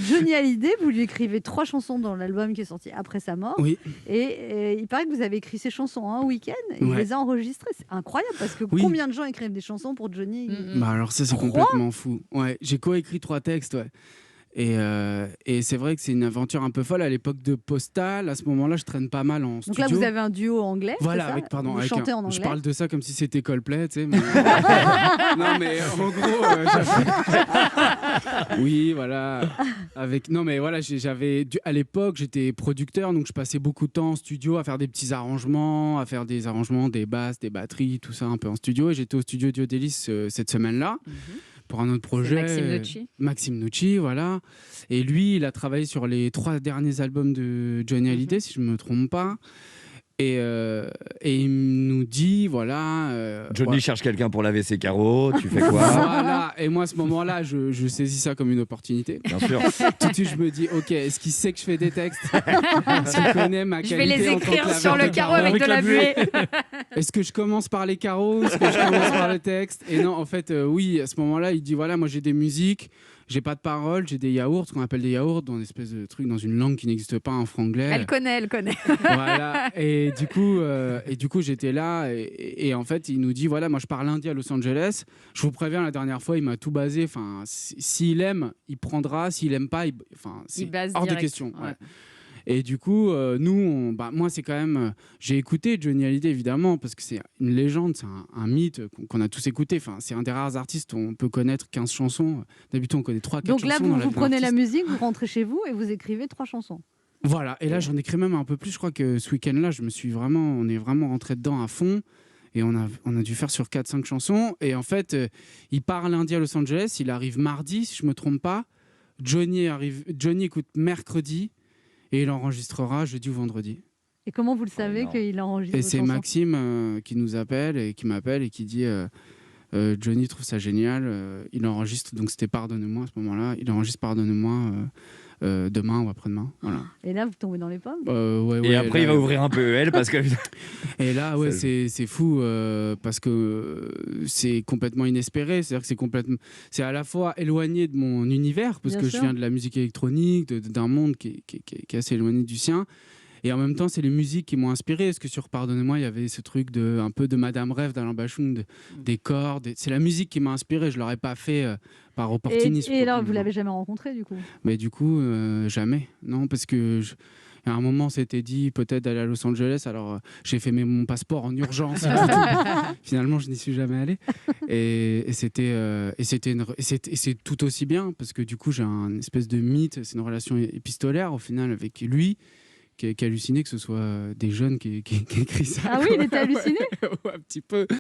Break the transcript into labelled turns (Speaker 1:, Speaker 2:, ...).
Speaker 1: Johnny Hallyday, vous lui écrivez 3 chansons dans l'album qui est sorti après sa mort.
Speaker 2: Oui.
Speaker 1: Et il paraît que vous avez écrit ces chansons en un week-end et il les a enregistrées. C'est incroyable parce que combien de gens écrivent des chansons pour Johnny?
Speaker 2: Bah alors ça, c'est complètement fou. Ouais, j'ai coécrit 3 textes, ouais. Et c'est vrai que c'est une aventure un peu folle. À l'époque de Postal, à ce moment-là, je traîne pas mal en studio.
Speaker 1: Donc là, vous avez un duo anglais.
Speaker 2: Voilà,
Speaker 1: c'est ça vous chantez en anglais.
Speaker 2: Je parle de ça comme si c'était Coldplay, tu sais. Mais... non, mais en gros, oui, voilà. Non, mais voilà, à l'époque, j'étais producteur, donc je passais beaucoup de temps en studio à faire des petits arrangements, des basses, des batteries, tout ça un peu en studio. Et j'étais au studio Diodelis cette semaine-là. Pour un autre projet. Maxime Nucci, voilà. Et lui, il a travaillé sur les 3 derniers albums de Johnny Hallyday, si je ne me trompe pas. Et il nous dit, voilà...
Speaker 3: Johnny cherche quelqu'un pour laver ses carreaux, tu fais quoi?
Speaker 2: Voilà. Et moi, à ce moment-là, je saisis ça comme une opportunité.
Speaker 3: Bien sûr.
Speaker 2: Tout de suite, je me dis, ok, est-ce qu'il sait que je fais des textes? Est-ce qu'il connaît ma qualité?
Speaker 4: Je vais les écrire sur le carreau avec de la buée.
Speaker 2: Est-ce que je commence par les carreaux? Est-ce que je commence par le texte? Et non, en fait, oui, à ce moment-là, il dit, voilà, moi, j'ai des musiques, j'ai pas de paroles, j'ai des yaourts, ce qu'on appelle des yaourts, dans une espèce de truc, dans une langue qui n'existe pas en franglais.
Speaker 4: Elle connaît.
Speaker 2: Voilà. Et du coup, j'étais là et en fait, il nous dit, voilà, moi, je pars lundi à Los Angeles. Je vous préviens, la dernière fois, il m'a tout basé. Enfin, s'il aime, il prendra. S'il aime pas, c'est hors de question. Ouais. Et du coup, moi, c'est quand même... j'ai écouté Johnny Hallyday, évidemment, parce que c'est une légende, c'est un mythe qu'on a tous écouté. Enfin, c'est un des rares artistes où on peut connaître 15 chansons. D'habitude, on connaît 3-4 chansons.
Speaker 1: Donc là, vous prenez la musique, vous rentrez chez vous et vous écrivez 3 chansons.
Speaker 2: Voilà, et là, j'en écris même un peu plus. Je crois que ce week-end-là, on est vraiment rentré dedans à fond. Et on a dû faire sur 4-5 chansons. Et en fait, il part lundi à Los Angeles, il arrive mardi, si je ne me trompe pas. Johnny écoute mercredi. Et il enregistrera jeudi ou vendredi.
Speaker 1: Et comment vous le savez qu'il enregistre?
Speaker 2: Et c'est Maxime qui nous appelle et qui m'appelle et qui dit Johnny trouve ça génial. Il enregistre, donc c'était Pardonne-moi à ce moment-là. Il enregistre Pardonne-moi demain ou après-demain. Voilà.
Speaker 1: Et là, vous tombez dans les pommes.
Speaker 3: Et après, il va ouvrir un peu EL parce que.
Speaker 2: Et là, ouais, c'est fou parce que c'est complètement inespéré. C'est-à-dire que c'est à la fois éloigné de mon univers parce que je viens de la musique électronique, d'un monde qui est assez éloigné du sien. Et en même temps, c'est les musiques qui m'ont inspiré. Parce que sur Pardonnez-moi, il y avait ce truc un peu de Madame Rêve d'Alain Bachung, des cordes. C'est la musique qui m'a inspiré. Je ne l'aurais pas fait par opportunisme.
Speaker 1: Et alors, vous ne l'avez jamais rencontré, du coup?
Speaker 2: Mais du coup, jamais. Non, parce que... À un moment, on s'était dit peut-être d'aller à Los Angeles. Alors, j'ai fait mon passeport en urgence. Finalement, je n'y suis jamais allé. Et c'est tout aussi bien parce que du coup, j'ai un espèce de mythe. C'est une relation épistolaire au final avec lui qui est halluciné que ce soit des jeunes qui écrivent ça.
Speaker 1: Ah oui, il était halluciné.
Speaker 2: Ouais, un petit peu.